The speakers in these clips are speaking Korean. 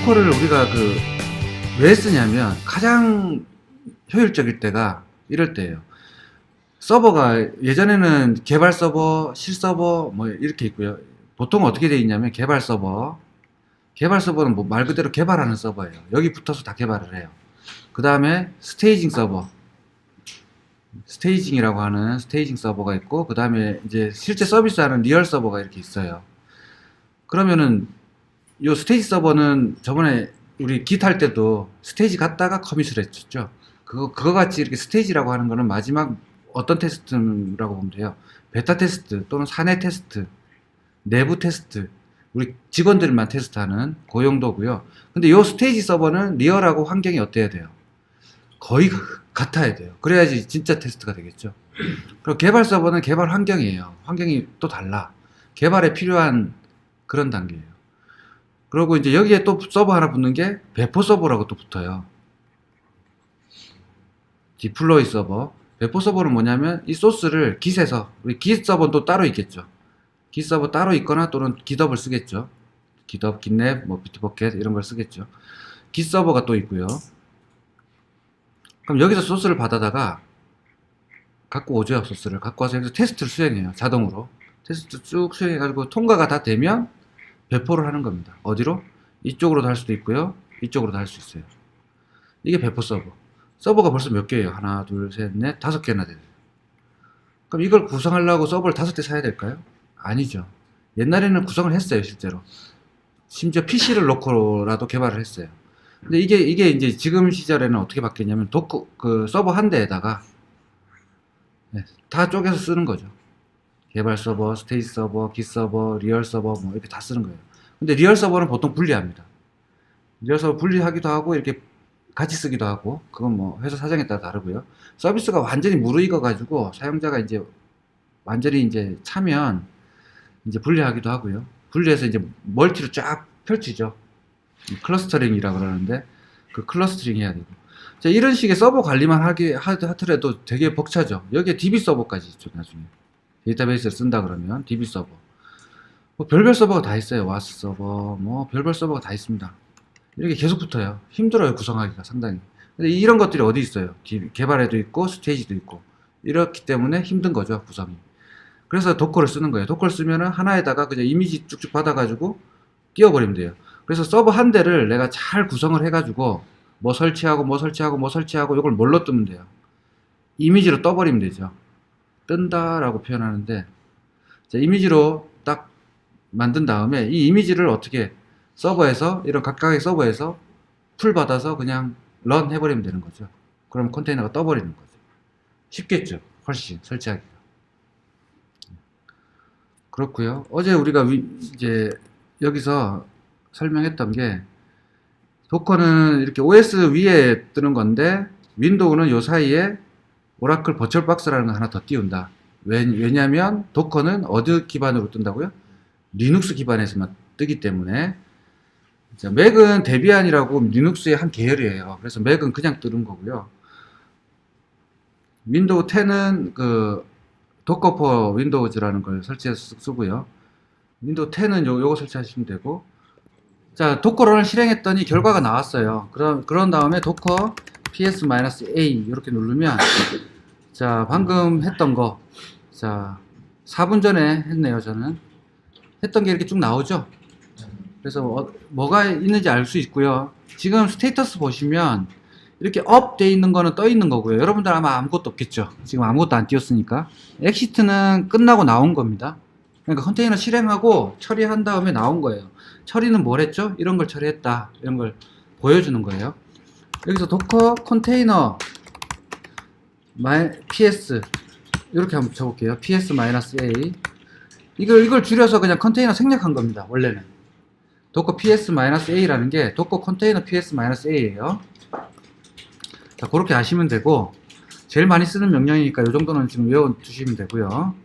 도커를 우리가 왜 쓰냐면 가장 효율적일 때가 이럴 때예요. 서버가 예전에는 개발 서버, 실 서버 뭐 이렇게 있고요. 보통 어떻게 되어 있냐면 개발 서버는 뭐 말 그대로 개발하는 서버예요. 여기 붙어서 다 개발을 해요. 그 다음에 스테이징 서버, 스테이징이라고 하는 스테이징 서버가 있고, 그 다음에 이제 실제 서비스하는 리얼 서버가 이렇게 있어요. 그러면은 요 스테이지 서버는 저번에 우리 깃 할 때도 스테이지 갔다가 커밋을 했었죠. 그거 같이 이렇게 스테이지라고 하는 거는 마지막 어떤 테스트라고 보면 돼요. 베타 테스트 또는 사내 테스트, 내부 테스트, 우리 직원들만 테스트하는 그 용도고요. 근데 요 스테이지 서버는 리얼하고 환경이 어때야 돼요? 거의 같아야 돼요. 그래야지 진짜 테스트가 되겠죠. 그리고 개발 서버는 개발 환경이에요. 환경이 또 달라. 개발에 필요한 그런 단계예요. 그리고 이제 여기에 또 서버 하나 붙는 게 배포 서버라고 또 붙어요. 디플로이 서버. 배포 서버는 뭐냐면 이 소스를 깃에서, 우리 깃 서버는 또 따로 있겠죠. 깃 서버 따로 있거나 또는 깃업을 쓰겠죠. 깃업, 깃랩, 뭐 비트버켓 이런 걸 쓰겠죠. 깃 서버가 또 있고요. 그럼 여기서 소스를 받아다가 갖고 오죠. 소스를 갖고 와서 여기서 테스트를 수행해요. 자동으로. 테스트 쭉 수행해가지고 통과가 다 되면 배포를 하는 겁니다. 어디로? 이쪽으로도 할 수도 있고요. 이쪽으로도 할 수 있어요. 이게 배포 서버. 서버가 벌써 몇 개예요? 하나, 둘, 셋, 넷, 5개나 돼요. 그럼 이걸 구성하려고 서버를 5대 사야 될까요? 아니죠. 옛날에는 구성을 했어요, 실제로. 심지어 PC를 놓고라도 개발을 했어요. 근데 이게 이제 지금 시절에는 어떻게 바뀌었냐면 서버 한 대에다가 다 쪼개서 쓰는 거죠. 개발 서버, 스테이지 서버, 깃 서버, 리얼 서버 뭐 이렇게 다 쓰는 거예요. 근데 리얼 서버는 보통 분리합니다. 리얼 서버 분리하기도 하고 이렇게 같이 쓰기도 하고, 그건 뭐 회사 사정에 따라 다르고요. 서비스가 완전히 무르익어 가지고 사용자가 이제 완전히 이제 차면 이제 분리하기도 하고요. 분리해서 이제 멀티로 쫙 펼치죠. 클러스터링이라고 그러는데 그 클러스터링 해야 되고. 자, 이런 식의 서버 관리만 하더라도 되게 벅차죠. 여기에 DB 서버까지 있죠, 나중에. 데이터베이스를 쓴다 그러면 DB 서버. 뭐 별별 서버가 다 있어요. 와스 서버, 뭐 별별 서버가 다 있습니다. 이렇게 계속 붙어요. 힘들어요, 구성하기가 상당히. 근데 이런 것들이 어디 있어요? 개발에도 있고 스테이지도 있고. 이렇기 때문에 힘든 거죠, 구성이. 그래서 도커를 쓰는 거예요. 도커를 쓰면은 하나에다가 그냥 이미지 쭉쭉 받아가지고 띄워버리면 돼요. 그래서 서버 한 대를 내가 잘 구성을 해가지고 뭐 설치하고 뭐 설치하고 뭐 설치하고 이걸 뭘로 뜨면 돼요? 이미지로 떠버리면 되죠. 뜬다라고 표현하는데, 자, 이미지로 딱 만든 다음에 이 이미지를 어떻게 서버에서, 이런 각각의 서버에서 풀 받아서 그냥 런 해버리면 되는 거죠. 그럼 컨테이너가 떠버리는 거죠. 쉽겠죠, 훨씬 설치하기가. 그렇고요. 어제 우리가 이제 여기서 설명했던 게, 도커는 이렇게 OS 위에 뜨는 건데 윈도우는 요 사이에 오라클 버추얼박스라는 거 하나 더 띄운다. 왜냐면 도커는 어디 기반으로 뜬다고요? 리눅스 기반에서만 뜨기 때문에. 자, 맥은 데비안이라고 리눅스의 한 계열이에요. 그래서 맥은 그냥 뜨는 거고요. 윈도우 10은 도커 포 윈도우즈라는 걸 설치해서 쓰고요. 윈도우 10은 요거 설치하시면 되고. 자, 도커런을 실행했더니 결과가 나왔어요. 그런 다음에 도커 ps-a 이렇게 누르면, 자, 방금 했던 거, 자, 4분 전에 했네요. 저는 했던 게 이렇게 쭉 나오죠. 그래서 뭐가 있는지 알 수 있고요. 지금 스테이터스 보시면 이렇게 업 돼 있는 거는 떠 있는 거고요. 여러분들 아마 아무것도 없겠죠. 지금 아무것도 안 띄었으니까. 엑시트는 끝나고 나온 겁니다. 그러니까 컨테이너 실행하고 처리한 다음에 나온 거예요. 처리는 뭘 했죠? 이런 걸 처리했다, 이런 걸 보여주는 거예요. 여기서 도커 컨테이너 ps 이렇게 한번 쳐볼게요. ps-a 이걸 줄여서 그냥 컨테이너 생략한 겁니다. 원래는 도커 ps-a라는 게 도커 컨테이너 ps-a예요. 자, 그렇게 아시면 되고, 제일 많이 쓰는 명령이니까 이 정도는 지금 외워두시면 되고요.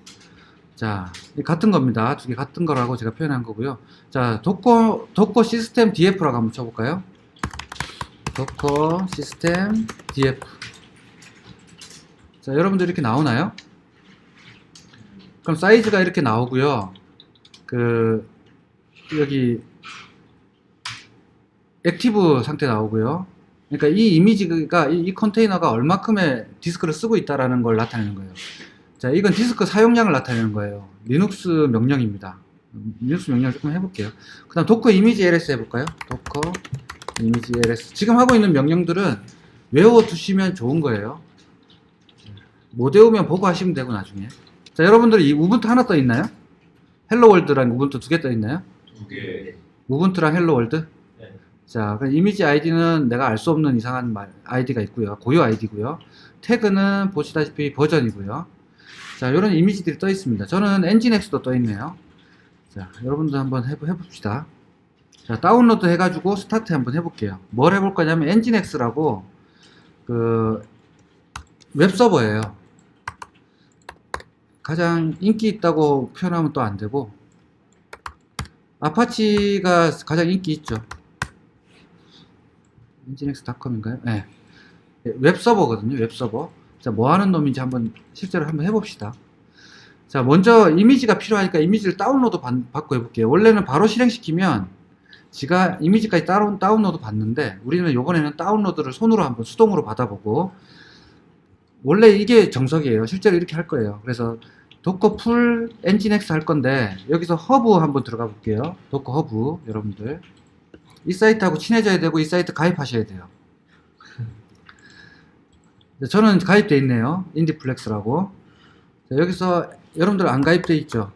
자, 같은 겁니다. 두 개 같은 거라고 제가 표현한 거고요. 자, 도커 시스템 df라고 한번 쳐볼까요? 도커 시스템 df. 자, 여러분들 이렇게 나오나요? 그럼 사이즈가 이렇게 나오고요. 여기 액티브 상태 나오고요. 그러니까 이 이미지가 이 컨테이너가 얼마큼의 디스크를 쓰고 있다라는 걸 나타내는 거예요. 자, 이건 디스크 사용량을 나타내는 거예요. 리눅스 명령입니다. 리눅스 명령을 조금 해볼게요. 그 다음 도커 이미지 ls 해볼까요? 도커 이미지 ls. 지금 하고 있는 명령들은 외워두시면 좋은 거예요. 못 외우면 보고 하시면 되고 나중에. 자, 여러분들 이 우분투 하나 떠 있나요? 헬로월드랑 우분투 2개 떠 있나요? 2개. 우분투랑 헬로월드? 네. 자, 그럼 이미지 아이디는 내가 알 수 없는 이상한 아이디가 있고요. 고유 아이디고요. 태그는 보시다시피 버전이고요. 자, 이런 이미지들이 떠 있습니다. 저는 엔진엑스도 떠 있네요. 자, 여러분들 한번 해봅시다. 자, 다운로드 해가지고 스타트 한번 해볼게요. 뭘 해볼 거냐면 엔진엑스라고 그 웹서버예요. 가장 인기 있다고 표현하면 또 안 되고, 아파치가 가장 인기 있죠. 엔진엑스.com인가요? 네. 웹서버거든요. 웹서버. 자, 뭐 하는 놈인지 실제로 한번 해봅시다. 자, 먼저 이미지가 필요하니까 이미지를 다운로드 받고 해볼게요. 원래는 바로 실행시키면 지가 이미지까지 다운로드 받는데, 우리는 이번에는 다운로드를 손으로 한번 수동으로 받아보고, 원래 이게 정석이에요. 실제로 이렇게 할 거예요. 그래서 도커 풀 엔진엑스 할 건데, 여기서 허브 한번 들어가 볼게요. 도커 허브. 여러분들 이 사이트하고 친해져야 되고 이 사이트 가입하셔야 돼요. 저는 가입돼 있네요. 인디플렉스라고. 자, 여기서 여러분들 안 가입돼 있죠?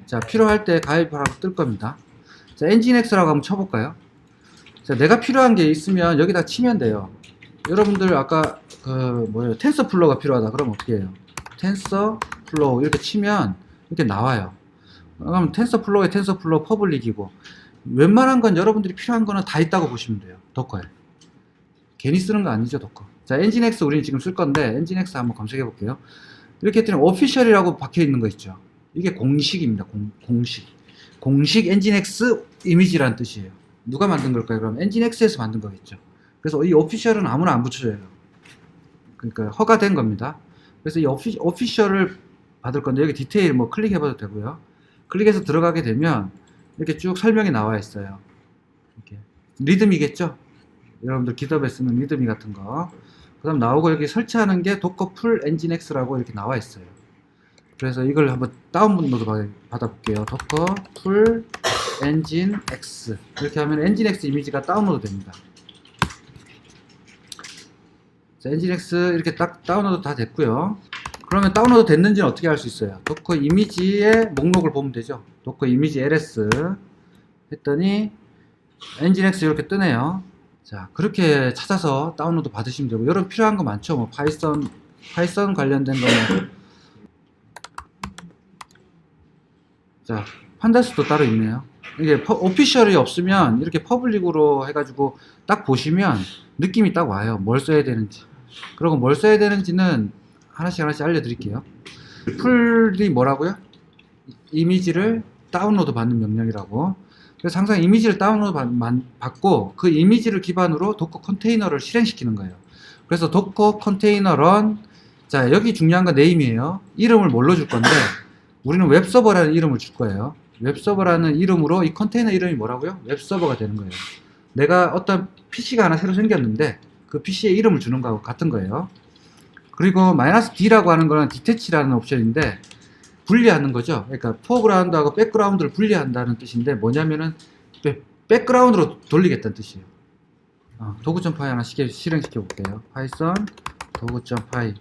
자, 필요할 때 가입하라고 뜰 겁니다. 자, 엔진엑스라고 한번 쳐볼까요? 자, 내가 필요한 게 있으면 여기다 치면 돼요. 여러분들 아까 텐서플로우가 필요하다 그러면 어떻게 해요? 텐서플로우 이렇게 치면 이렇게 나와요. 그럼 텐서플로우에 텐서플로우 퍼블릭이고, 웬만한 건 여러분들이 필요한 거는 다 있다고 보시면 돼요. 도커에. 괜히 쓰는 거 아니죠, 도커. 자, 엔진엑스 우리는 지금 쓸 건데, 엔진엑스 한번 검색해 볼게요. 이렇게 했더니 오피셜이라고 박혀 있는 거 있죠. 이게 공식입니다. 공식. 공식 엔진엑스 이미지라는 뜻이에요. 누가 만든 걸까요? 그럼 엔진엑스에서 만든 거겠죠. 그래서 이 오피셜은 아무나 안 붙여줘요. 그러니까 허가된 겁니다. 그래서 이 오피셜을 받을 건데, 여기 디테일 뭐 클릭해봐도 되고요. 클릭해서 들어가게 되면 이렇게 쭉 설명이 나와 있어요. 이렇게 리드미겠죠? 여러분들 기덥에 쓰는 리드미 같은 거. 그 다음 나오고 여기 설치하는 게 도커 풀 엔진엑스라고 이렇게 나와 있어요. 그래서 이걸 한번 다운로드 받아볼게요. 도커 풀 엔진엑스. 이렇게 하면 엔진엑스 이미지가 다운로드 됩니다. 자, 엔진엑스 이렇게 딱 다운로드 다 됐고요. 그러면 다운로드 됐는지는 어떻게 알 수 있어요? 도커 이미지의 목록을 보면 되죠. 도커 이미지 ls 했더니 엔진엑스 이렇게 뜨네요. 자, 그렇게 찾아서 다운로드 받으시면 되고, 여러분 필요한 거 많죠. 뭐 파이썬 관련된 거는 자, 판다스도 따로 있네요. 이게 오피셜이 없으면 이렇게 퍼블릭으로 해가지고 딱 보시면 느낌이 딱 와요. 뭘 써야 되는지. 그리고 뭘 써야 되는지는 하나씩 알려드릴게요. 풀이 뭐라고요? 이미지를 다운로드 받는 명령이라고. 그래서 항상 이미지를 다운로드 받고 그 이미지를 기반으로 도커 컨테이너를 실행시키는 거예요. 그래서 도커 컨테이너 런, 자, 여기 중요한 건 네임이에요. 이름을 뭘로 줄 건데, 우리는 웹서버라는 이름을 줄 거예요. 웹서버라는 이름으로 이 컨테이너 이름이 뭐라고요? 웹서버가 되는 거예요. 내가 어떤 PC가 하나 새로 생겼는데 그 PC에 이름을 주는 거하고 같은 거예요. 그리고 -D라고 하는 거는 디태치라는 옵션인데 분리하는 거죠. 그러니까 포그라운드하고 백그라운드를 분리한다는 뜻인데, 뭐냐면은 백그라운드로 돌리겠다는 뜻이에요. 도구.py 하나 실행시켜 볼게요. 파이썬 도구.py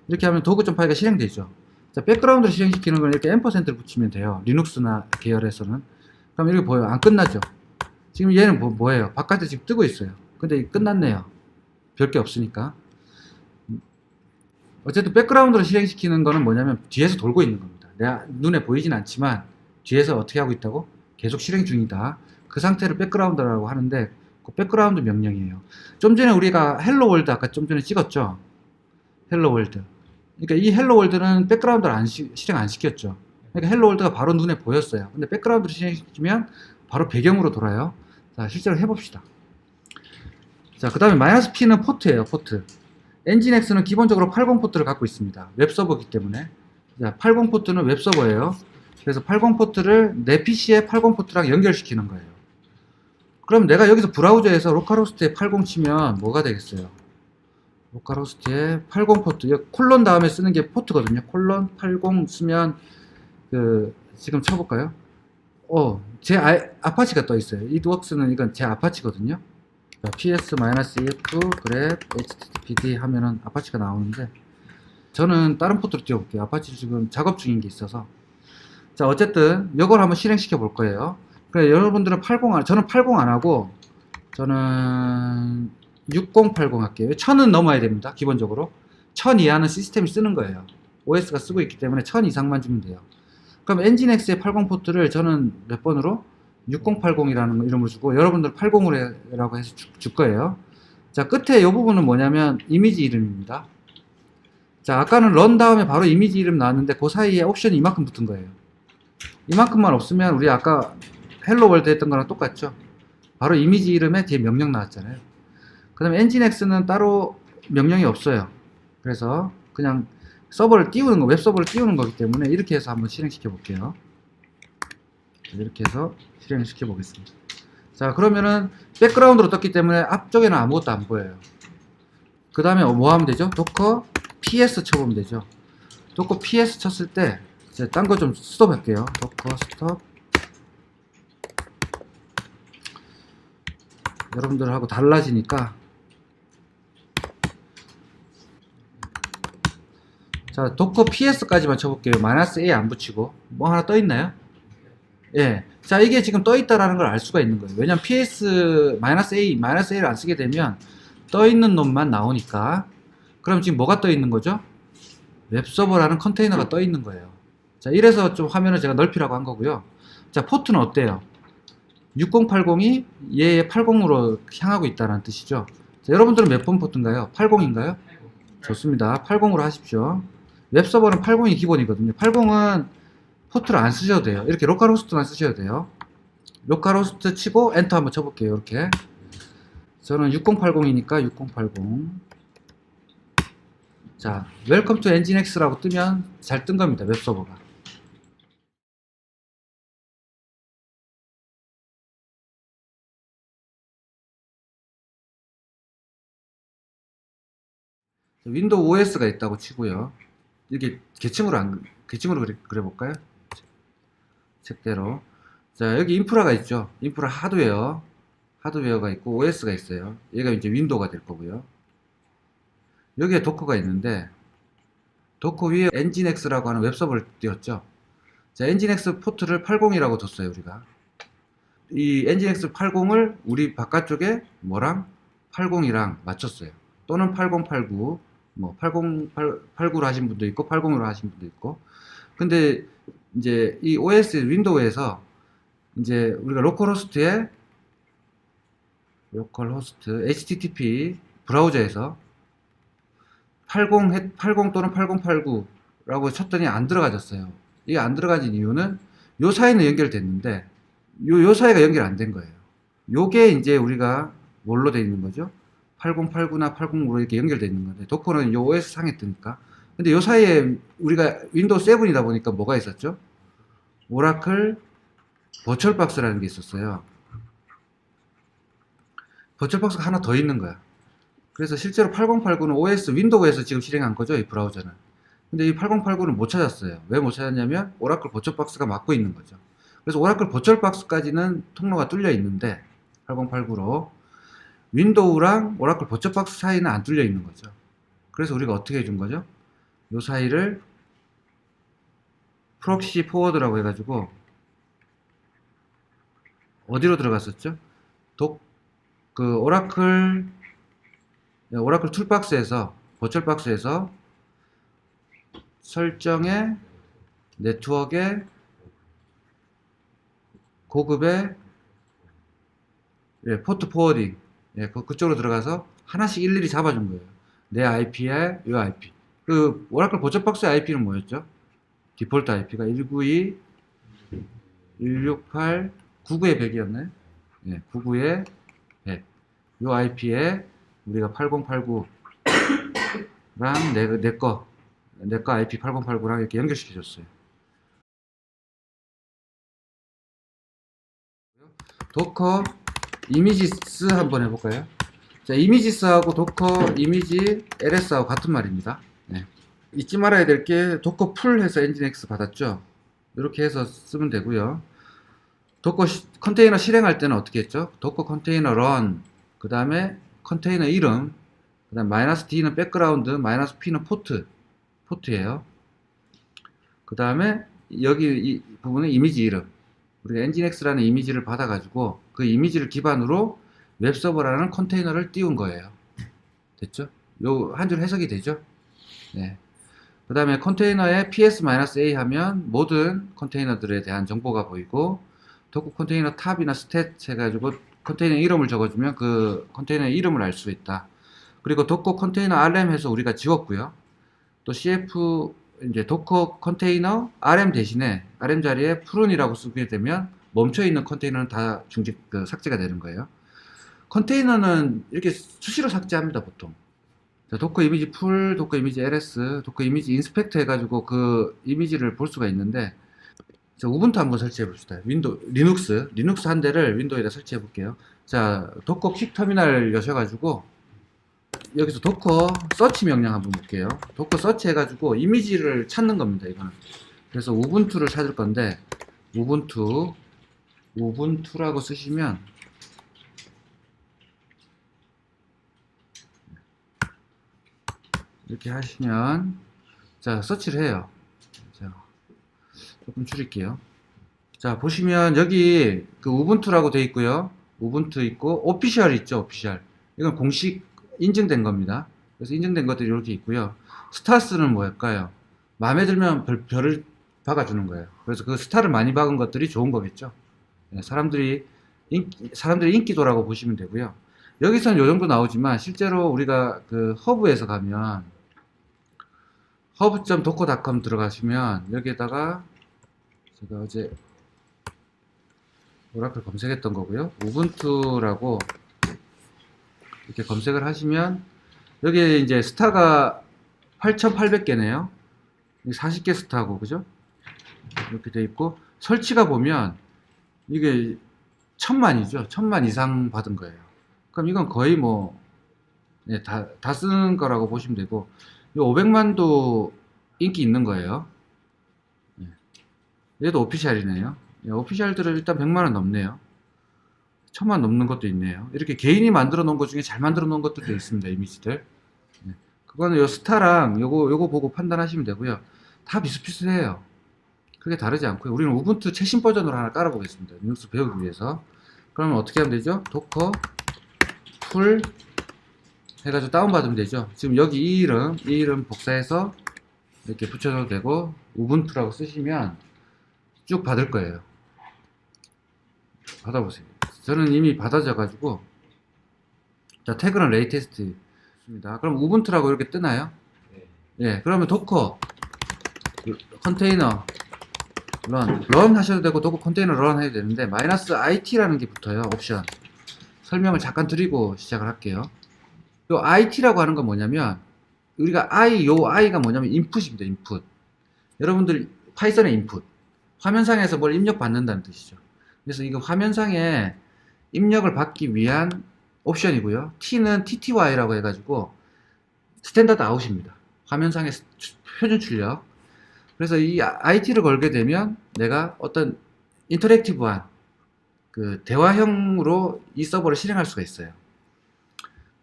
이렇게 하면 도구.py가 실행되죠. 자, 백그라운드를 실행시키는 건 이렇게 앰퍼센트를 붙이면 돼요. 리눅스나 계열에서는. 그럼 이렇게 보여요. 안 끝나죠. 지금 얘는 뭐예요? 바깥에 지금 뜨고 있어요. 근데 끝났네요. 별게 없으니까. 어쨌든 백그라운드로 실행시키는 거는 뭐냐면 뒤에서 돌고 있는 겁니다. 내가 눈에 보이진 않지만 뒤에서 어떻게 하고 있다고? 계속 실행 중이다. 그 상태를 백그라운드라고 하는데, 그 백그라운드 명령이에요. 좀 전에 우리가 헬로월드 아까 좀 전에 찍었죠. 헬로월드. 그러니까 이 헬로월드는 백그라운드를 실행 안 시켰죠. 그러니까 헬로월드가 바로 눈에 보였어요. 근데 백그라운드를 실행시키면 바로 배경으로 돌아요. 자, 실제로 해봅시다. 자, 그 다음에 -P는 포트예요. 포트. 엔진엑스는 기본적으로 80 포트를 갖고 있습니다. 웹서버이기 때문에. 자, 80 포트는 웹서버예요. 그래서 80 포트를 내 PC에 80 포트랑 연결시키는 거예요. 그럼 내가 여기서 브라우저에서 로컬호스트에 80 치면 뭐가 되겠어요? 로컬호스트에 80 포트, 여기 콜론 다음에 쓰는 게 포트거든요. 콜론 80 쓰면 지금 쳐볼까요? 제 아파치가 떠 있어요. 이드웍스는 이건 제 아파치거든요. ps-ef grep httpd 하면은 아파치가 나오는데, 저는 다른 포트로 띄워볼게요. 아파치 지금 작업 중인 게 있어서. 자, 어쨌든 이걸 한번 실행시켜 볼 거예요. 그래, 여러분들은 80, 저는 80 안 하고 저는 6080 할게요. 1000은 넘어야 됩니다. 기본적으로 1000 이하는 시스템이 쓰는 거예요. OS가 쓰고 있기 때문에 1000 이상만 주면 돼요. 그럼 엔진X의 80 포트를 저는 몇 번으로? 6080이라는 이름을 주고, 여러분들 80으로 해서 줄 거예요. 자, 끝에 이 부분은 뭐냐면 이미지 이름입니다. 자, 아까는 런 다음에 바로 이미지 이름 나왔는데 그 사이에 옵션이 이만큼 붙은 거예요. 이만큼만 없으면 우리 아까 헬로 월드 했던 거랑 똑같죠. 바로 이미지 이름에 뒤에 명령 나왔잖아요. 그 다음에 엔진X는 따로 명령이 없어요. 그래서 그냥 서버를 띄우는 거, 웹 서버를 띄우는 거기 때문에 이렇게 해서 한번 실행시켜 볼게요. 이렇게 해서 실행을 시켜 보겠습니다. 자, 그러면은 백그라운드로 떴기 때문에 앞쪽에는 아무것도 안 보여요. 그 다음에 뭐 하면 되죠? 도커 ps 쳐보면 되죠. 도커 ps 쳤을 때 이제 딴 거 좀 스톱 할게요. 도커 스톱. 여러분들하고 달라지니까. 자, 도커 ps까지만 쳐볼게요. -a 안 붙이고. 뭐 하나 떠 있나요? 예. 자, 이게 지금 떠 있다라는 걸 알 수가 있는 거예요. 왜냐면 ps -a를 안 쓰게 되면 떠 있는 놈만 나오니까. 그럼 지금 뭐가 떠 있는 거죠? 웹서버라는 컨테이너가 떠 있는 거예요. 자, 이래서 좀 화면을 제가 넓히라고 한 거고요. 자, 포트는 어때요? 6080이 얘의 80으로 향하고 있다는 뜻이죠. 자, 여러분들은 몇 번 포트인가요? 80인가요? 좋습니다. 80으로 하십시오. 웹서버는 80이 기본이거든요. 80은 포트를 안 쓰셔도 돼요. 이렇게 로컬 호스트만 쓰셔도 돼요. 로컬 호스트 치고 엔터 한번 쳐볼게요. 이렇게. 저는 6080이니까 6080. 자, 웰컴 투 엔진X라고 뜨면 잘 뜬 겁니다. 웹서버가. 윈도우 OS가 있다고 치고요. 이렇게 계층으로 그려볼까요? 책대로. 자, 여기 인프라가 있죠. 인프라 하드웨어가 있고 OS가 있어요. 얘가 이제 윈도우가 될 거고요. 여기에 도커가 있는데, 도커 위에 엔진X라고 하는 웹서버를 띄웠죠. 자, 엔진X 포트를 80이라고 뒀어요, 우리가. 이 엔진X 80을 우리 바깥쪽에 뭐랑 80이랑 맞췄어요. 또는 8089, 뭐 8089로 하신 분도 있고 80으로 하신 분도 있고. 근데 이제 이 OS 윈도우에서 이제 우리가 로컬호스트 HTTP 브라우저에서 80 또는 8089라고 쳤더니 안 들어가졌어요. 이게 안 들어가진 이유는 요 사이는 연결됐는데 요 사이가 연결 안 된 거예요. 요게 이제 우리가 뭘로 돼 있는 거죠? 8089나 80으로 이렇게 연결되어 있는 건데, 도커는 요 OS 상에 뜨니까. 근데 요 사이에 우리가 윈도우 7이다 보니까 뭐가 있었죠? 오라클 버추얼박스라는 게 있었어요. 버추얼박스가 하나 더 있는 거야. 그래서 실제로 8089는 OS 윈도우에서 지금 실행한 거죠, 이 브라우저는. 근데 이 8089는 못 찾았어요. 왜 못 찾았냐면 오라클 버추얼박스가 막고 있는 거죠. 그래서 오라클 버추얼박스까지는 통로가 뚫려 있는데 8089로 윈도우랑 오라클 버추얼박스 사이는 안 뚫려 있는 거죠. 그래서 우리가 어떻게 해준 거죠? 요 사이를 프록시 포워드라고 해가지고 어디로 들어갔었죠? 오라클 툴박스에서 버추얼박스에서 설정에 네트워크에 고급의 포트 포워딩, 그쪽으로 들어가서 하나씩 일일이 잡아준 거예요. 내 IP에 이 IP. 그 오라클 버추얼박스의 IP는 뭐였죠? 디폴트 IP가 192.168.99의 100이었나요? 99의 100. 이 IP에 우리가 8089랑 내거 IP 8089랑 이렇게 연결시켜줬어요. 도커 이미지스 한번 해볼까요? 자, 이미지스하고 도커 이미지 LS하고 같은 말입니다. 네. 잊지 말아야 될 게 도커 풀 해서 엔진X 받았죠. 이렇게 해서 쓰면 되고요. 도커 컨테이너 실행할 때는 어떻게 했죠? 도커 컨테이너 런, 그 다음에 컨테이너 이름, 그 다음 마이너스 D는 백그라운드, 마이너스 P는 포트예요. 그 다음에 여기 이 부분은 이미지 이름. 우리가 엔진X라는 이미지를 받아가지고 그 이미지를 기반으로 웹서버라는 컨테이너를 띄운 거예요. 됐죠? 요 한 줄 해석이 되죠? 네. 그 다음에 컨테이너에 ps-a 하면 모든 컨테이너들에 대한 정보가 보이고, 도커 컨테이너 탑이나 스탯 해가지고 컨테이너 이름을 적어주면 그 컨테이너의 이름을 알 수 있다. 그리고 도커 컨테이너 rm 해서 우리가 지웠고요. 또 cf 이제 도커 컨테이너 rm 대신에 rm 자리에 푸른이라고 쓰게 되면 멈춰 있는 컨테이너는 다 삭제가 되는 거예요. 컨테이너는 이렇게 수시로 삭제합니다, 보통. 자, 도커 이미지 풀, 도커 이미지 ls, 도커 이미지 인스펙터 해가지고 그 이미지를 볼 수가 있는데, 자, 우분투 한번 설치해 봅시다. 리눅스 한 대를 윈도우에다 설치해 볼게요. 자, 도커 퀵 터미널 여셔가지고 여기서 도커 서치 명령 한번 볼게요. 도커 서치 해가지고 이미지를 찾는 겁니다, 이거는. 그래서 우분투를 찾을 건데, 우분투라고 쓰시면 이렇게 하시면, 자, 서치를 해요. 자, 조금 줄일게요. 자, 보시면 여기 그 우분투라고 되어 있고요. 우분투 있고 오피셜 있죠, 오피셜. 이건 공식 인증된 겁니다. 그래서 인증된 것들이 이렇게 있고요. 스타스는 뭘까요? 마음에 들면 별을 박아주는 거예요. 그래서 그 스타를 많이 박은 것들이 좋은 거겠죠. 네, 사람들이 인기도라고 보시면 되고요. 여기서는 요 정도 나오지만 실제로 우리가 그 허브에서 가면 hub.docker.com 들어가시면 여기에다가 제가 어제 오라클 검색했던 거고요. 우분투라고 이렇게 검색을 하시면 여기에 이제 스타가 8,800개네요. 40개 스타고, 그죠? 이렇게 돼 있고, 설치가 보면 이게 1,000만이죠. 1,000만 이상 받은 거예요. 그럼 이건 거의 뭐, 네, 다 쓰는 거라고 보시면 되고, 이 500만도 인기 있는 거예요. 네. 얘도 오피셜이네요. 네, 오피셜들은 일단 100만원 넘네요. 1,000만 넘는 것도 있네요. 이렇게 개인이 만들어 놓은 것 중에 잘 만들어 놓은 것들도 있습니다, 이미지들. 네. 그거는 요 스타랑 요거 보고 판단하시면 되고요. 다 비슷비슷해요. 크게 다르지 않고요. 우리는 우분투 최신 버전으로 하나 깔아보겠습니다. 리눅스 배우기 위해서. 그러면 어떻게 하면 되죠? 도커 풀 해가지고 다운받으면 되죠. 지금 여기 이 이름 복사해서 이렇게 붙여줘도 되고, 우분투라고 쓰시면 쭉 받을 거예요. 받아보세요. 저는 이미 받아져가지고, 자, 태그는 레이테스트입니다. 그럼 우분투라고 이렇게 뜨나요? 예, 그러면 도커 컨테이너 런 하셔도 되고, 도커 컨테이너 런 해도 되는데, 마이너스 IT라는 게 붙어요. 옵션. 설명을 잠깐 드리고 시작을 할게요. 요 IT라고 하는 건 뭐냐면, 우리가 요 I가 뭐냐면 인풋입니다, 인풋. 여러분들 파이썬의 인풋. 화면상에서 뭘 입력받는다는 뜻이죠. 그래서 이거 화면상에 입력을 받기 위한 옵션이고요. T는 TTY라고 해가지고 스탠다드 아웃입니다. 화면상의 표준 출력. 그래서 이 IT를 걸게 되면 내가 어떤 인터랙티브한 그 대화형으로 이 서버를 실행할 수가 있어요.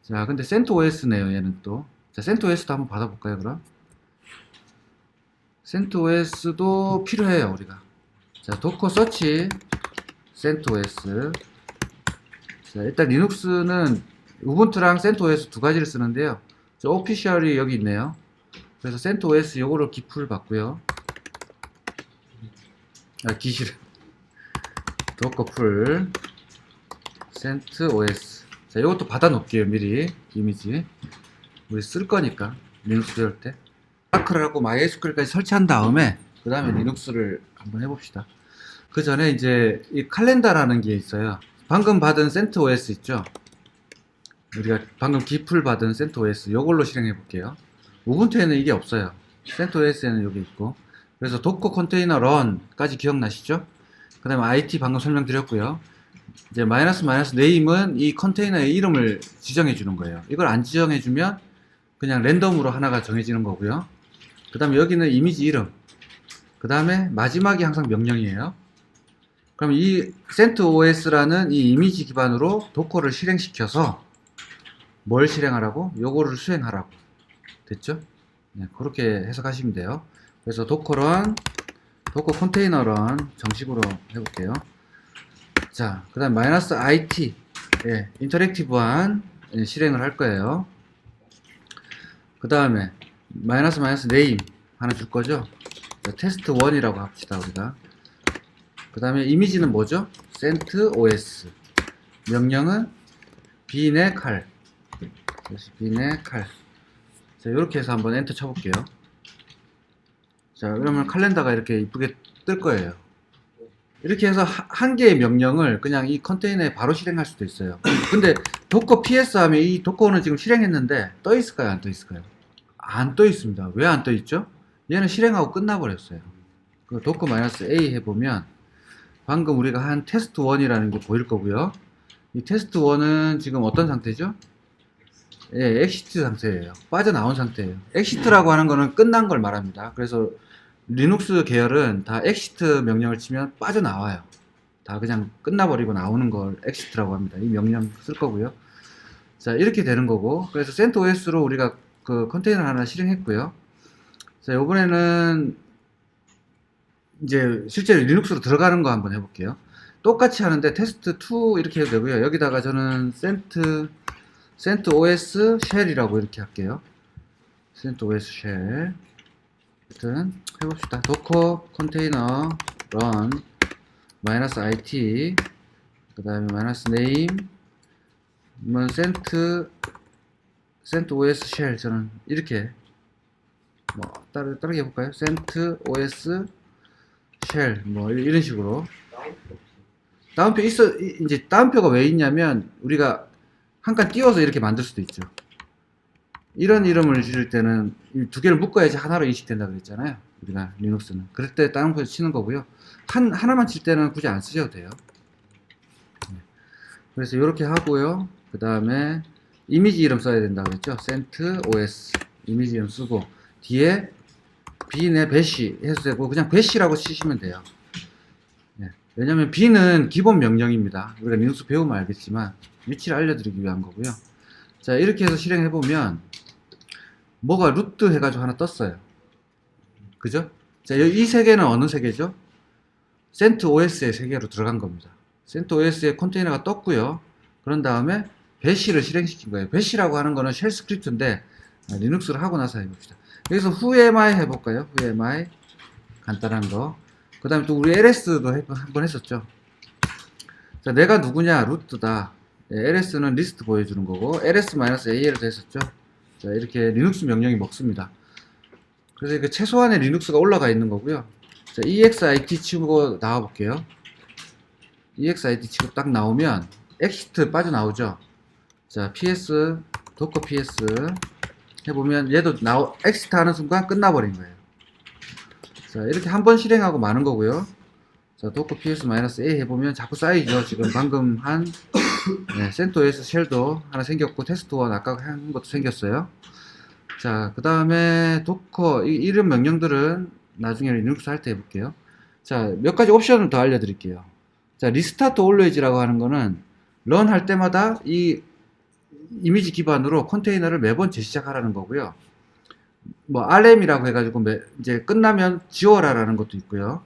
자, 근데 CentOS네요, 얘는 또. 자, CentOS도 한번 받아볼까요, 그럼? CentOS도 필요해요, 우리가. 자, 도커 서치 CentOS. 자, 일단 리눅스는 우분투랑 CentOS 두 가지를 쓰는데요. 저 오피셜이 여기 있네요. 그래서 CentOS 요거를 기풀 받고요. 기실. 도커 풀 CentOS. 자, 요것도 받아 놓을게요, 미리. 이미지. 우리 쓸 거니까. 리눅스 배울 때. 오라클하고 MySQL까지 설치한 다음에, 그 다음에 리눅스를 한번 해봅시다. 그 전에 이제 이 칼렌다라는 게 있어요. 방금 받은 CentOS 있죠? 우리가 방금 기풀 받은 CentOS 이걸로 실행해 볼게요. 우분투에는 이게 없어요. CentOS에는 여기 있고. 그래서 도커 컨테이너 런까지 기억나시죠? 그 다음에 IT 방금 설명드렸고요. 이제 마이너스 네임은 이 컨테이너의 이름을 지정해 주는 거예요. 이걸 안 지정해 주면 그냥 랜덤으로 하나가 정해지는 거고요. 그 다음에 여기는 이미지 이름, 그 다음에 마지막이 항상 명령이에요. 그럼 이 CentOS라는 이 이미지 기반으로 도커를 실행시켜서 뭘 실행하라고? 요거를 수행하라고. 됐죠? 네, 그렇게 해석하시면 돼요. 그래서 도커런, 도커 컨테이너런 정식으로 해볼게요. 자, 그 다음 마이너스 IT, 예, 인터랙티브한 실행을 할 거예요. 그 다음에 마이너스 네임 하나 줄 거죠? 테스트 1이라고 합시다, 우리가. 그 다음에 이미지는 뭐죠? CentOS. 명령은 빈의 칼. 빈의 칼. 자, 이렇게 해서 한번 엔터 쳐볼게요. 자, 그러면 칼렌더가 이렇게 이쁘게 뜰 거예요. 이렇게 해서 한 개의 명령을 그냥 이 컨테이너에 바로 실행할 수도 있어요. 근데 도커 ps 하면 이 도커는 지금 실행했는데 떠 있을까요? 안 떠 있을까요? 안 떠 있습니다. 왜 안 떠 있죠? 얘는 실행하고 끝나버렸어요. 그 도커 -a 해보면 방금 우리가 한 테스트 1이라는 게 보일 거고요. 이 테스트 1은 지금 어떤 상태죠? 예, 엑시트 상태예요. 빠져나온 상태예요. 엑시트라고 하는 거는 끝난 걸 말합니다. 그래서 리눅스 계열은 다 엑시트 명령을 치면 빠져나와요. 다 그냥 끝나버리고 나오는 걸 엑시트라고 합니다. 이 명령 쓸 거고요. 자, 이렇게 되는 거고, 그래서 CentOS로 우리가 그 컨테이너 하나 실행했고요. 자, 이번에는 이제 실제로 리눅스로 들어가는 거 한번 해볼게요. 똑같이 하는데 테스트 2 이렇게 해도 되고요. 여기다가 저는 CentOS 쉘이라고 이렇게 할게요. CentOS 쉘. 하여튼 해봅시다. 도커 컨테이너 run -it 그 다음에 -name 뭐 CentOS 쉘 저는 이렇게 뭐 다르게 해볼까요? CentOS 쉘 뭐 이런 식으로 다운표 이제 다운표가 왜 있냐면 우리가 한 칸 띄워서 이렇게 만들 수도 있죠. 이런 이름을 지을 때는 두 개를 묶어야지 하나로 인식된다 그랬잖아요. 우리가 리눅스는. 그럴 때 다른 곳에서 치는 거고요. 하나만 칠 때는 굳이 안 쓰셔도 돼요. 그래서 이렇게 하고요. 그 다음에 이미지 이름 써야 된다 그랬죠. CentOS 이미지 이름 쓰고 뒤에 빈의 배시 해도 되고 그냥 배시라고 치시면 돼요. 왜냐면 빈은 기본 명령입니다. 우리가 리눅스 배우면 알겠지만 위치를 알려드리기 위한 거고요. 자, 이렇게 해서 실행해보면 뭐가 루트 해가지고 하나 떴어요. 그죠? 자, 이 세 개는 어느 세 개죠? CentOS의 세 개로 들어간 겁니다. CentOS의 컨테이너가 떴고요. 그런 다음에 배시를 실행시킨 거예요. 배시라고 하는 거는 쉘 스크립트인데 리눅스를 하고 나서 해봅시다. 여기서 who am I 해볼까요? who am I 간단한 거. 그 다음에 또 우리 LS도 한번 했었죠. 자, 내가 누구냐? 루트다. LS는 리스트 보여주는 거고 ls-al도 했었죠. 자, 이렇게 리눅스 명령이 먹습니다. 그래서 이게 최소한의 리눅스가 올라가 있는 거고요. 자, exit 치고 나와 볼게요. exit 치고 딱 나오면 exit 빠져나오죠. 자, ps 도커 ps 해보면 얘도 exit 하는 순간 끝나버린 거예요. 자, 이렇게 한 번 실행하고 마는 거고요. 자, 도커 ps-a 해보면 자꾸 쌓이죠. 지금 방금 한 CentOS 쉘도 하나 생겼고 테스트 1 아까 한 것도 생겼어요. 자, 그 다음에 도커 이런 명령들은 나중에 리눅스 할 때 해볼게요. 자, 몇 가지 옵션을 더 알려드릴게요. 자, 리스타트 올웨이즈라고 하는 거는 런 할 때마다 이 이미지 기반으로 컨테이너를 매번 재시작하라는 거고요. 뭐 RM이라고 해가지고 이제 끝나면 지워라라는 것도 있고요.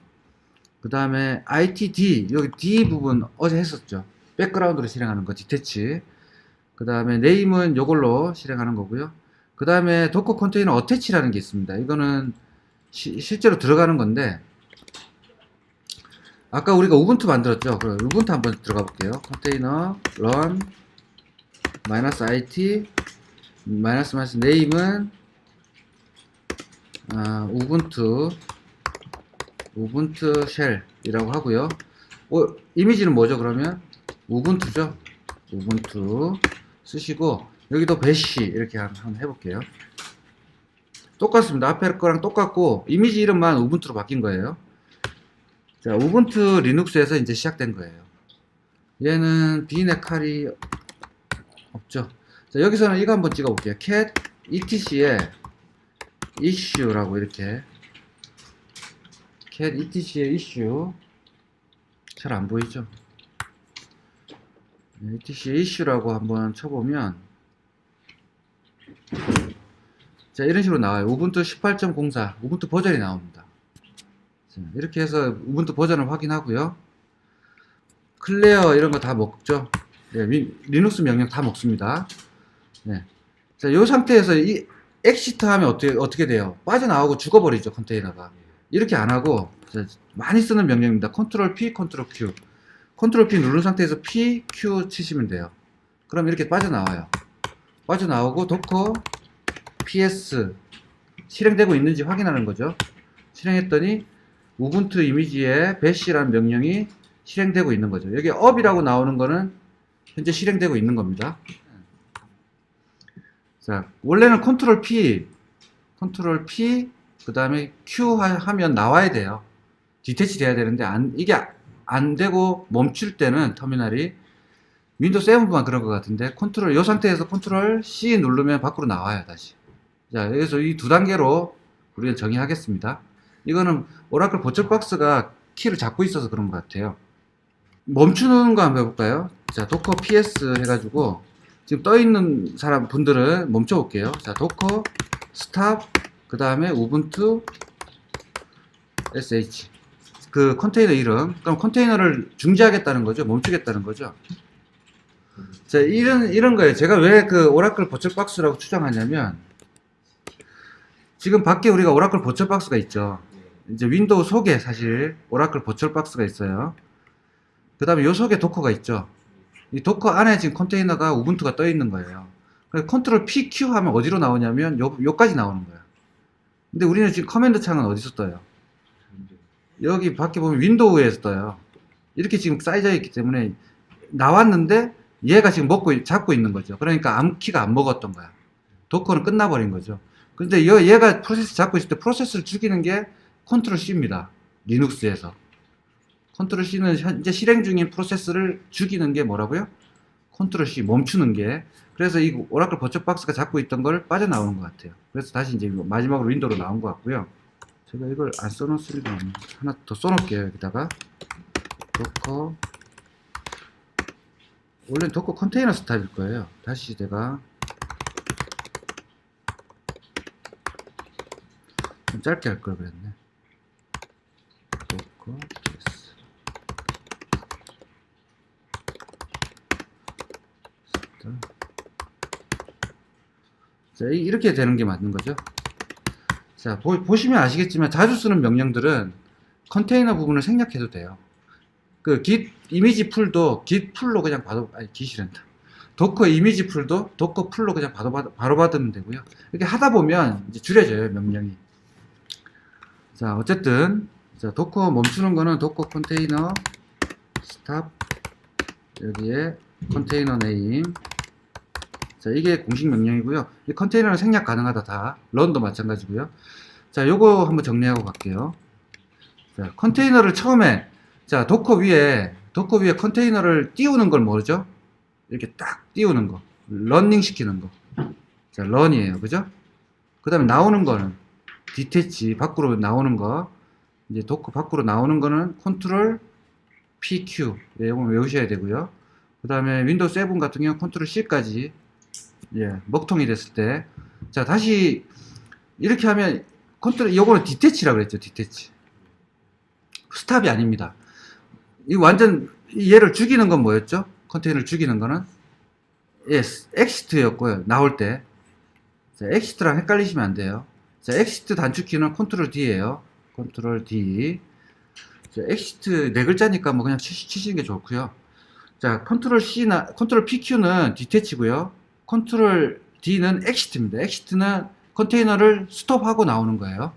그 다음에 ITD 여기 D 부분 어제 했었죠. 백그라운드로 실행하는 거 디태치. 그 다음에 네임은 이걸로 실행하는 거고요. 그 다음에 도커 컨테이너 어태치라는 게 있습니다. 이거는 실제로 들어가는 건데 아까 우리가 우분투 만들었죠. 그럼 우분투 한번 들어가 볼게요. 컨테이너 run -it -name은 우분투 쉘이라고 하고요. 이미지는 뭐죠? 그러면 우분투죠. 우분투 쓰시고 여기도 배시 이렇게 한번 해볼게요. 똑같습니다. 앞에 거랑 똑같고 이미지 이름만 우분투로 바뀐 거예요. 자, 우분투 리눅스에서 이제 시작된 거예요. 얘는 B네 칼이 없죠. 자, 여기서는 이거 한번 찍어 볼게요. cat etc의 issue라고 이렇게 cat etc의 issue 잘 안 보이죠? etc의 issue라고 한번 쳐보면 자, 이런 식으로 나와요. 우분투 18.04 우분투 버전이 나옵니다. 자, 이렇게 해서 우분투 버전을 확인하고요. 클레어 이런 거 다 먹죠. 네, 리눅스 명령 다 먹습니다. 네. 자, 이 상태에서 이 엑시트 하면 어떻게 돼요? 빠져나오고 죽어버리죠, 컨테이너가. 이렇게 안 하고, 자, 많이 쓰는 명령입니다. 컨트롤 P, 컨트롤 Q. 컨트롤 P 누른 상태에서 P, Q 치시면 돼요. 그럼 이렇게 빠져나와요. 빠져나오고, 도커 PS 실행되고 있는지 확인하는 거죠. 실행했더니, 우분투 이미지에 배시라는 명령이 실행되고 있는 거죠. 여기 up이라고 나오는 거는 현재 실행되고 있는 겁니다. 자, 원래는 컨트롤 P, 그 다음에 Q 하면 나와야 돼요. 디태치 돼야 되는데, 이게 안 되고 멈출 때는 터미널이 윈도우 7만 그런 것 같은데, 이 상태에서 컨트롤 C 누르면 밖으로 나와요, 다시. 자, 여기서 이 두 단계로 우리가 정의하겠습니다. 이거는 오라클 버츄얼박스가 키를 잡고 있어서 그런 것 같아요. 멈추는 거 한번 해볼까요? 자, 도커 PS 해가지고 지금 떠있는 분들은 멈춰볼게요. 자, 도커 스탑 그 다음에 우분투 sh 그 컨테이너 이름. 그럼 컨테이너를 중지하겠다는 거죠. 멈추겠다는 거죠. 자, 이런 거예요. 제가 왜 그 오라클 버츄얼박스라고 추정하냐면, 지금 밖에 우리가 오라클 버츄얼박스가 있죠. 이제 윈도우 속에 사실 오라클 버츄얼박스가 있어요. 그 다음에 요 속에 도커가 있죠. 이 도커 안에 지금 컨테이너가 우분투가 떠 있는 거예요. 그래서 컨트롤 PQ 하면 어디로 나오냐면 요까지 나오는 거야. 근데 우리는 지금 커맨드 창은 어디서 떠요? 여기 밖에 보면 윈도우에서 떠요. 이렇게 지금 쌓여져 있기 때문에 나왔는데 얘가 지금 잡고 있는 거죠. 그러니까 암키가 안 먹었던 거야. 도커는 끝나버린 거죠. 근데 얘가 프로세스 잡고 있을 때 프로세스를 죽이는 게 컨트롤 C입니다. 리눅스에서. 컨트롤 C는 현재 실행 중인 프로세스를 죽이는 게 뭐라고요? 컨트롤 C 멈추는 게. 그래서 이 오라클 버츄얼박스가 잡고 있던 걸 빠져나오는 것 같아요. 그래서 다시 이제 마지막으로 윈도우로 나온 것 같고요. 제가 이걸 안 써놓을 리가 없는데 하나 더 써놓을게요. 여기다가 도커, 원래는 도커 컨테이너 스타일일 거예요. 다시 제가 좀 짧게 할 걸 그랬네. 도커 자, 이렇게 되는 게 맞는 거죠. 자, 보시면 아시겠지만 자주 쓰는 명령들은 컨테이너 부분을 생략해도 돼요. 그 git 이미지 풀도 git 풀로 그냥 git이란다. 도커 이미지 풀도 도커 풀로 그냥 바로 받으면 되고요. 이렇게 하다 보면 이제 줄여져요, 명령이. 자, 어쨌든 자, 도커 멈추는 거는 도커 컨테이너 스탑, 여기에 컨테이너 네임. 자, 이게 공식 명령이고요. 이 컨테이너는 생략 가능하다, 다. 런도 마찬가지고요. 자, 요거 한번 정리하고 갈게요. 자, 컨테이너를 처음에, 자, 도커 위에 컨테이너를 띄우는 걸 뭐죠? 이렇게 딱 띄우는 거. 러닝 시키는 거. 자, 런이에요. 그죠? 그 다음에 나오는 거는, 디태치, 밖으로 나오는 거. 이제 도커 밖으로 나오는 거는 컨트롤 PQ. 예, 이거 외우셔야 되고요. 그 다음에 윈도우 7 같은 경우는 컨트롤 C까지 예, 먹통이 됐을 때. 자, 다시 이렇게 하면 요거는 디태치라고 그랬죠. 디태치. 스탑이 아닙니다. 이 완전 얘를 죽이는 건 뭐였죠? 컨테이너를 죽이는 거는 예, 엑시트였고요. 나올 때. 자, 엑시트랑 헷갈리시면 안 돼요. 자, 엑시트 단축키는 컨트롤 D예요. 컨트롤 D. 자, 엑시트 네 글자니까 뭐 그냥 치시는 게 좋고요. 자, 컨트롤 PQ는 디태치고요. 컨트롤 D는 엑시트입니다. 엑시트는 컨테이너를 스톱하고 나오는 거예요.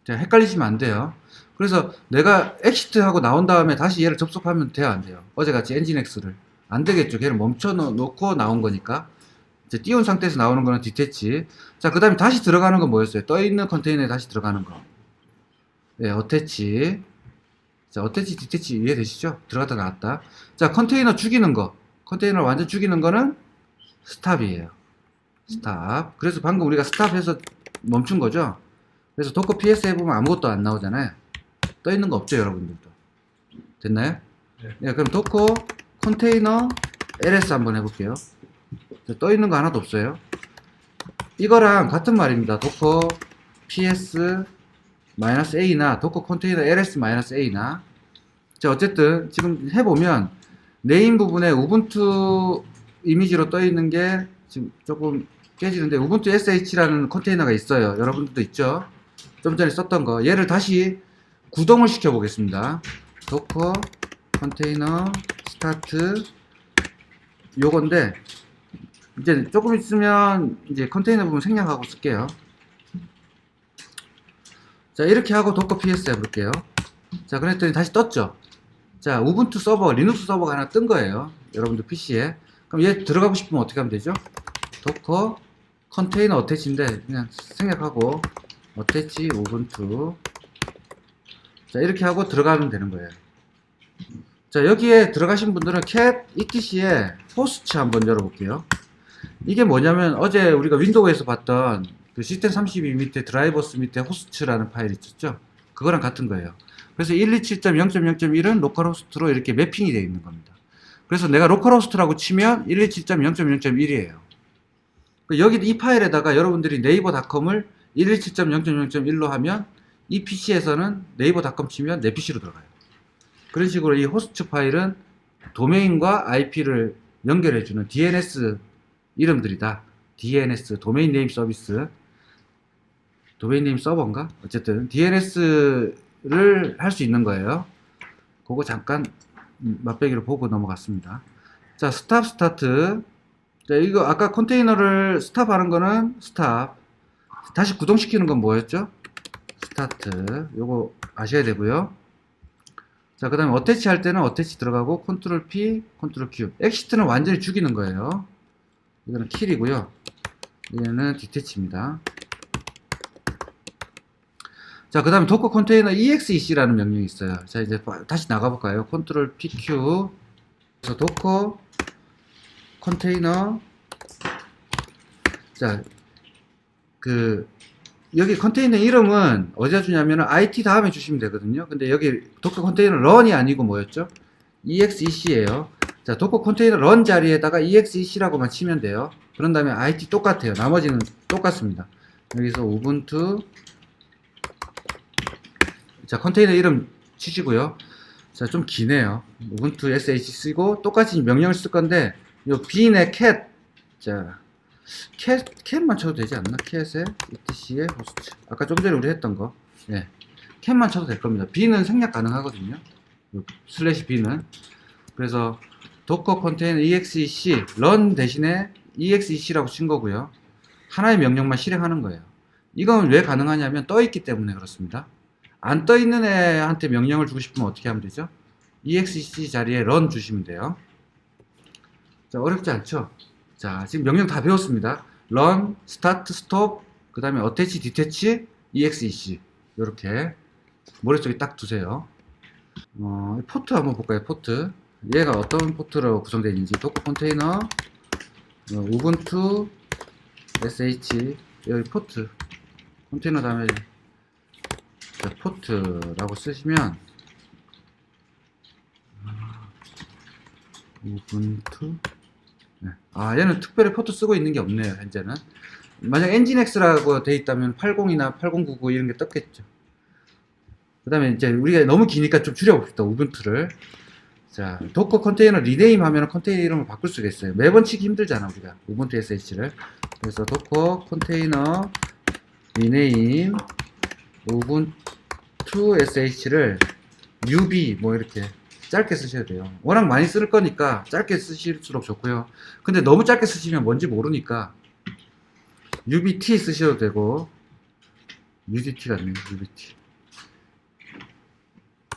자, 헷갈리시면 안 돼요. 그래서 내가 엑시트하고 나온 다음에 다시 얘를 접속하면 돼요, 안 돼요? 어제같이 엔진엑스를. 안 되겠죠. 걔를 멈춰 놓고 나온 거니까. 이제 띄운 상태에서 나오는 거는 디태치. 자, 그 다음에 다시 들어가는 건 뭐였어요? 떠있는 컨테이너에 다시 들어가는 거. 네, 어태치. 자, 어태치, 디태치 이해되시죠? 들어갔다 나왔다. 자, 컨테이너 죽이는 거. 컨테이너를 완전 죽이는 거는 스탑이에요. 스탑. 그래서 방금 우리가 스탑해서 멈춘 거죠? 그래서 도커 PS 해보면 아무것도 안 나오잖아요. 떠 있는 거 없죠, 여러분들도. 됐나요? 네. 네, 그럼 도커 컨테이너 ls 한번 해볼게요. 떠 있는 거 하나도 없어요. 이거랑 같은 말입니다. 도커 ps-a나 도커 컨테이너 ls-a나. 자, 어쨌든 지금 해보면 네임 부분에 우분투 이미지로 떠 있는 게 지금 조금 깨지는데, 우분투 sh라는 컨테이너가 있어요. 여러분들도 있죠? 좀 전에 썼던 거. 얘를 다시 구동을 시켜 보겠습니다. 도커 컨테이너 스타트 요건데, 이제 조금 있으면 이제 컨테이너 부분 생략하고 쓸게요. 자, 이렇게 하고 도커 ps 해볼게요. 자, 그랬더니 다시 떴죠. 자, 우분투 서버, 리눅스 서버가 하나 뜬 거예요. 여러분들 PC에. 그럼 얘 들어가고 싶으면 어떻게 하면 되죠? 도커 컨테이너 어태치인데 그냥 생략하고 어태치 우분투. 자, 이렇게 하고 들어가면 되는 거예요. 자, 여기에 들어가신 분들은 cat etc에 호스트 한번 열어볼게요. 이게 뭐냐면 어제 우리가 윈도우에서 봤던 그 시스템 32 밑에 드라이버스 밑에 호스트라는 파일이 있었죠. 그거랑 같은 거예요. 그래서 127.0.0.1은 로컬 호스트로 이렇게 매핑이 되어 있는 겁니다. 그래서 내가 로컬 호스트라고 치면 127.0.0.1이에요. 여기 이 파일에다가 여러분들이 네이버닷컴을 127.0.0.1로 하면 이 PC에서는 네이버닷컴 치면 내 PC로 들어가요. 그런 식으로 이 호스트 파일은 도메인과 IP를 연결해주는 DNS 이름들이다. DNS, 도메인 네임 서비스. 도메인 네임 서버인가? 어쨌든 DNS를 할 수 있는 거예요. 그거 잠깐 맛배기로 보고 넘어갔습니다. 자, 스탑 스타트. 자, 이거 아까 컨테이너를 스탑하는 거는 스탑. 다시 구동시키는 건 뭐였죠? 스타트. 요거 아셔야 되고요. 자, 그 다음에 어태치 할 때는 어태치 들어가고 컨트롤 P, 컨트롤 Q. 엑시트는 완전히 죽이는 거예요. 이거는 킬이고요. 얘는 디태치입니다. 자, 그 다음에 도커 컨테이너 exec라는 명령이 있어요. 자, 이제 다시 나가볼까요? 컨트롤 PQ. 그래서 도커 컨테이너. 자, 여기 컨테이너 이름은 어디다 주냐면은 IT 다음에 주시면 되거든요. 근데 여기 도커 컨테이너 런이 아니고 뭐였죠? exec예요. 자, 도커 컨테이너 런 자리에다가 exec라고만 치면 돼요. 그런 다음에 IT 똑같아요. 나머지는 똑같습니다. 여기서 우분투. 자, 컨테이너 이름 치시고요. 자, 좀 기네요. 우분투 sh 쓰고 똑같이 명령을 쓸 건데, 요 bin의 cat. 자, 캣만 쳐도 되지 않나? 캣에 etc의 호스트. 아까 좀 전에 우리 했던 거. 예. 캣만 쳐도 될 겁니다. b는 생략 가능하거든요. 슬래시 b는. 그래서 도커 컨테이너 exec run 대신에 exec라고 친 거고요. 하나의 명령만 실행하는 거예요. 이건 왜 가능하냐면 떠 있기 때문에 그렇습니다. 안 떠 있는 애한테 명령을 주고 싶으면 어떻게 하면 되죠? exec 자리에 run 주시면 돼요. 자, 어렵지 않죠? 자, 지금 명령 다 배웠습니다. run, start, stop, 그 다음에 attach, detach, exec. 요렇게 머릿속에 딱 두세요. 포트 한번 볼까요? 포트. 얘가 어떤 포트로 구성되어 있는지. 도커 컨테이너, 우분투, sh, 여기 포트. 컨테이너 다음에 포트라고 쓰시면, 우분투. 네. 아, 얘는 특별히 포트 쓰고 있는 게 없네요, 현재는. 만약 엔진X라고 돼 있다면 80이나 8099 이런 게 떴겠죠. 그 다음에 이제 우리가 너무 기니까 좀 줄여봅시다, 우분투를. 자, 도커 컨테이너 리네임 하면 컨테이너 이름을 바꿀 수가 있어요. 매번 치기 힘들잖아, 우리가. 우분투 sh를. 그래서 도커 컨테이너 리네임 우분투 sh를 UB 뭐 이렇게 짧게 쓰셔야 돼요. 워낙 많이 쓸 거니까 짧게 쓰실수록 좋고요. 근데 너무 짧게 쓰시면 뭔지 모르니까 UBT 쓰셔도 되고, UDT 같네요, UBT.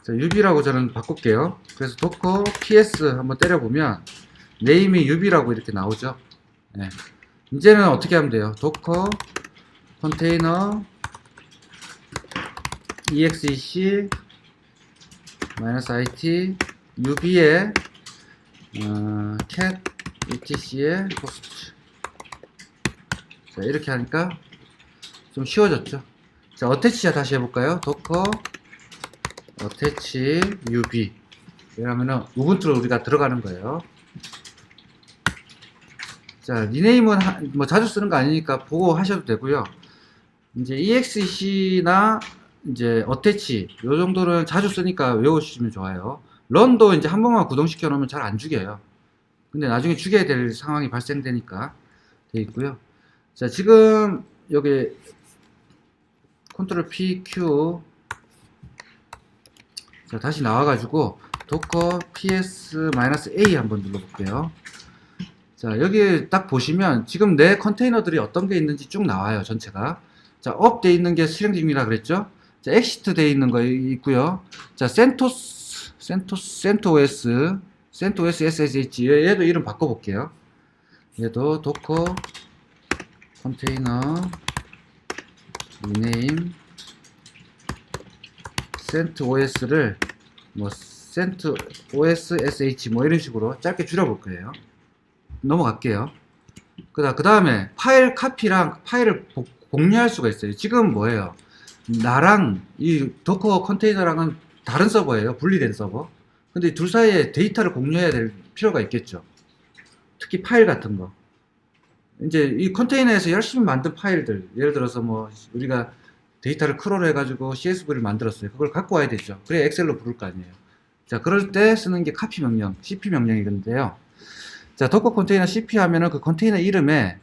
자, UB라고 저는 바꿀게요. 그래서 도커 PS 한번 때려보면 네임이 UB라고 이렇게 나오죠. 네. 이제는 어떻게 하면 돼요? 도커 컨테이너 exec -it ub에 cat etc의 host. 자, 이렇게 하니까 좀 쉬워졌죠. 자, attach 다시 해볼까요? docker attach ub. 이러면은 우분투로 우리가 들어가는 거예요. 자, 리네임은 뭐 자주 쓰는 거 아니니까 보고 하셔도 되고요. 이제 exec나 이제 attach 요 정도는 자주 쓰니까 외우시면 좋아요. 런도 이제 한 번만 구동시켜 놓으면 잘 안 죽여요. 근데 나중에 죽여야 될 상황이 발생되니까 돼 있고요. 자, 지금 여기 컨트롤 P, Q. 자, 다시 나와가지고 docker ps-a 한번 눌러볼게요. 자, 여기 딱 보시면 지금 내 컨테이너들이 어떤 게 있는지 쭉 나와요. 전체가. 자, 업 돼 있는 게 실행 중이라 그랬죠. 자, 엑시트 돼 있는 거 있고요. 자, CentOS SSH. 얘도 이름 바꿔볼게요. 얘도 docker 컨테이너 rename CentOS를 뭐 CentOS SH 뭐 이런 식으로 짧게 줄여볼 거예요. 넘어갈게요. 그 다음에 파일 카피랑 파일을 공유할 수가 있어요. 지금 뭐예요? 나랑 이 도커 컨테이너랑은 다른 서버예요. 분리된 서버. 근데 둘 사이에 데이터를 공유해야 될 필요가 있겠죠. 특히 파일 같은 거. 이제 이 컨테이너에서 열심히 만든 파일들, 예를 들어서 뭐 우리가 데이터를 크롤 해가지고 CSV를 만들었어요. 그걸 갖고 와야 되죠. 그래 엑셀로 부를 거 아니에요. 자, 그럴 때 쓰는 게 카피 명령, cp 명령이건데요. 자, 도커 컨테이너 cp 하면은 그 컨테이너 이름에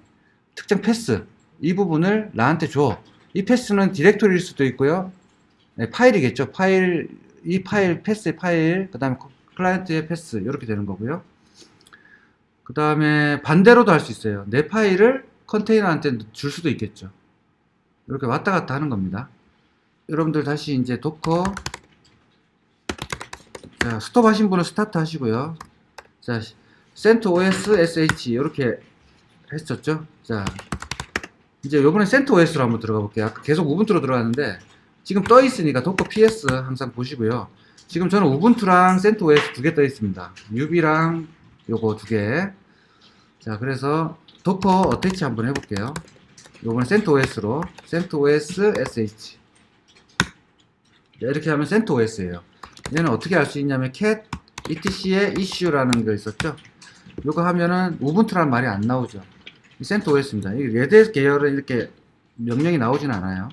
특정 패스, 이 부분을 나한테 줘. 이 패스는 디렉토리일 수도 있고요. 네, 파일이겠죠. 파일, 이 파일, 패스의 파일, 그 다음에 클라이언트의 패스, 이렇게 되는 거고요. 그 다음에 반대로도 할 수 있어요. 내 파일을 컨테이너한테 줄 수도 있겠죠. 이렇게 왔다 갔다 하는 겁니다. 여러분들 다시 이제 도커, 자, 스톱 하신 분은 스타트 하시고요. 자, CentOS SH 이렇게 했었죠. 자, 이제 요번에 CentOS로 한번 들어가 볼게요. 아까 계속 우분투로 들어갔는데 지금 떠 있으니까 도커 PS 항상 보시고요. 지금 저는 우분투랑 CentOS 두 개 떠 있습니다. UB랑 요거 두 개. 자, 그래서 도커 어태치 한번 해볼게요. 요번에 CentOS로 CentOS SH. 이렇게 하면 CentOS예요. 얘는 어떻게 할 수 있냐면 cat etc의 issue라는 거 있었죠. 요거 하면은 우분투라는 말이 안 나오죠. CentOS입니다. 이 레드 계열은 이렇게 명령이 나오진 않아요.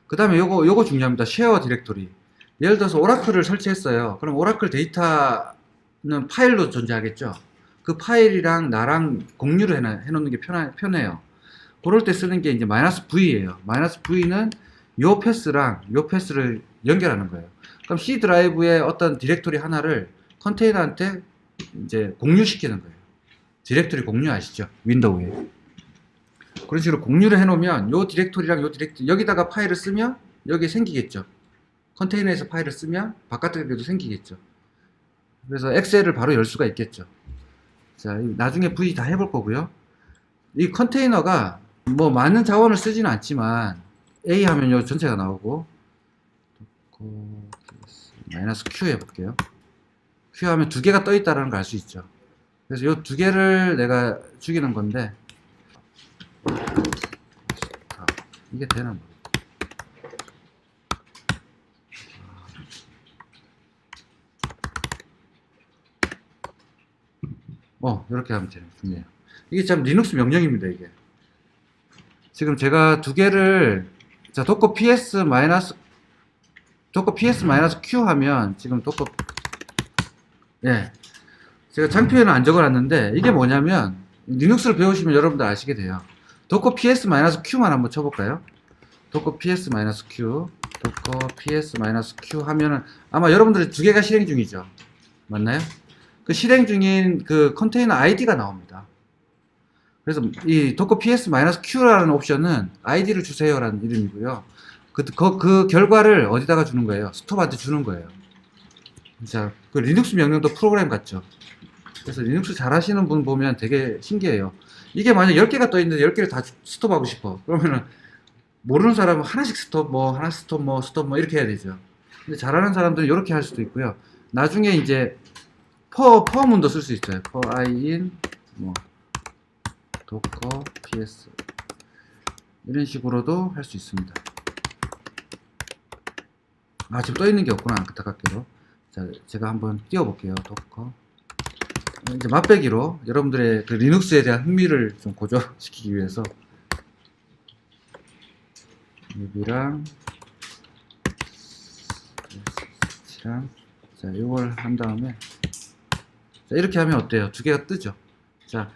그 다음에 요거 중요합니다. 쉐어 디렉토리. 예를 들어서 오라클을 설치했어요. 그럼 오라클 데이터는 파일로 존재하겠죠. 그 파일이랑 나랑 공유를 해놓는 게 편해요. 그럴 때 쓰는 게 이제 -v예요. -v는 요 패스랑 요 패스를 연결하는 거예요. 그럼 C 드라이브의 어떤 디렉토리 하나를 컨테이너한테 이제 공유시키는 거예요. 디렉토리 공유 아시죠? 윈도우에. 그런 식으로 공유를 해놓으면 요 디렉토리랑 요 디렉토리 여기다가 파일을 쓰면 여기 생기겠죠. 컨테이너에서 파일을 쓰면 바깥에도 생기겠죠. 그래서 엑셀을 바로 열 수가 있겠죠. 자, 나중에 V 다 해볼 거고요. 이 컨테이너가 뭐 많은 자원을 쓰지는 않지만 A 하면 요 전체가 나오고 -Q 해볼게요. Q 하면 두 개가 떠 있다는 걸 알 수 있죠. 그래서 요 두 개를 내가 죽이는 건데 이게 되나 이렇게 하면 되네요. 이게 참 리눅스 명령입니다. 이게 지금 제가 두 개를 자 도커 ps -q 하면 지금 도커 제가 장표에는 안 적어놨는데 이게 뭐냐면 리눅스를 배우시면 여러분들 아시게 돼요. 도커 ps-q만 한번 쳐볼까요? 도커 ps-q 도커 ps-q 하면은 아마 여러분들이 두 개가 실행 중이죠. 맞나요? 그 실행 중인 그 컨테이너 아이디가 나옵니다. 그래서 이 docker ps-q라는 옵션은 아이디를 주세요라는 이름이고요. 그 결과를 어디다가 주는 거예요? 스톱한테 주는 거예요. 자, 그 리눅스 명령도 프로그램 같죠. 그래서 리눅스 잘 하시는 분 보면 되게 신기해요. 이게 만약 10개가 떠 있는데 10개를 다 스톱하고 싶어. 그러면은 모르는 사람은 하나씩 스톱, 스톱, 이렇게 해야 되죠. 근데 잘하는 사람들은 이렇게 할 수도 있고요. 나중에 이제 퍼문도 쓸 수 있어요. for in 뭐 docker ps 이런 식으로도 할 수 있습니다. 아, 지금 떠 있는 게 없구나. 안타깝게도. 자, 제가 한번 띄워볼게요. docker. 이제 맛배기로 여러분들의 그 리눅스에 대한 흥미를 좀 고조시키기 위해서 뮤비랑 자, 이걸 한 다음에 자, 이렇게 하면 어때요? 두 개가 뜨죠. 자,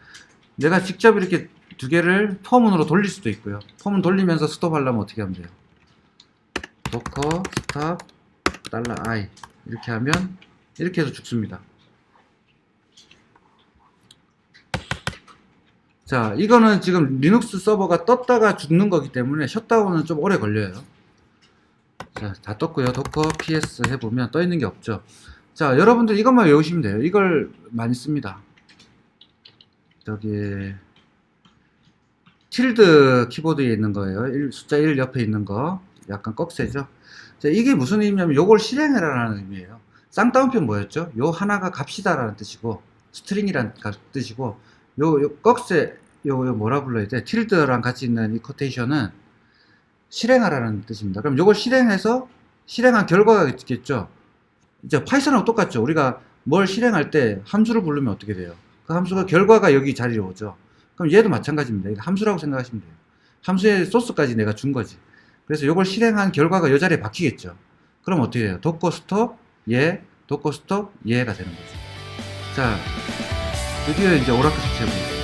내가 직접 이렇게 두 개를 펌문으로 돌릴 수도 있고요. 펌문 돌리면서 스톱 하려면 어떻게 하면 돼요? docker stop $i 이렇게 하면 이렇게 해서 죽습니다. 자, 이거는 지금 리눅스 서버가 떴다가 죽는 거기 때문에 셧다운은 좀 오래 걸려요. 자, 다 떴고요. docker ps 해보면 떠 있는 게 없죠. 자, 여러분들 이것만 외우시면 돼요. 이걸 많이 씁니다. 저기 틸드 키보드에 있는 거예요. 숫자 1 옆에 있는 거 약간 꺽쇠죠. 자, 이게 무슨 의미냐면 요걸 실행해라라는 의미예요. 쌍따옴표 뭐였죠? 요 하나가 값이다라는 뜻이고 스트링이라는 뜻이고 요 꺽쇠 요 뭐라 불러야 돼? 틸드랑 같이 있는 이 코테이션은 실행하라는 뜻입니다. 그럼 요걸 실행해서 실행한 결과가 있겠죠. 이제 파이썬하고 똑같죠. 우리가 뭘 실행할 때 함수를 부르면 어떻게 돼요? 그 함수가 결과가 여기 자리에 오죠. 그럼 얘도 마찬가지입니다. 이거 함수라고 생각하시면 돼요. 함수의 소스까지 내가 준 거지. 그래서 요걸 실행한 결과가 이 자리에 박히겠죠. 그럼 어떻게 돼요? docker stop 얘, docker stop 얘가 되는 거죠. 자, 드디어 이제 오라클 색칠해보겠습니다.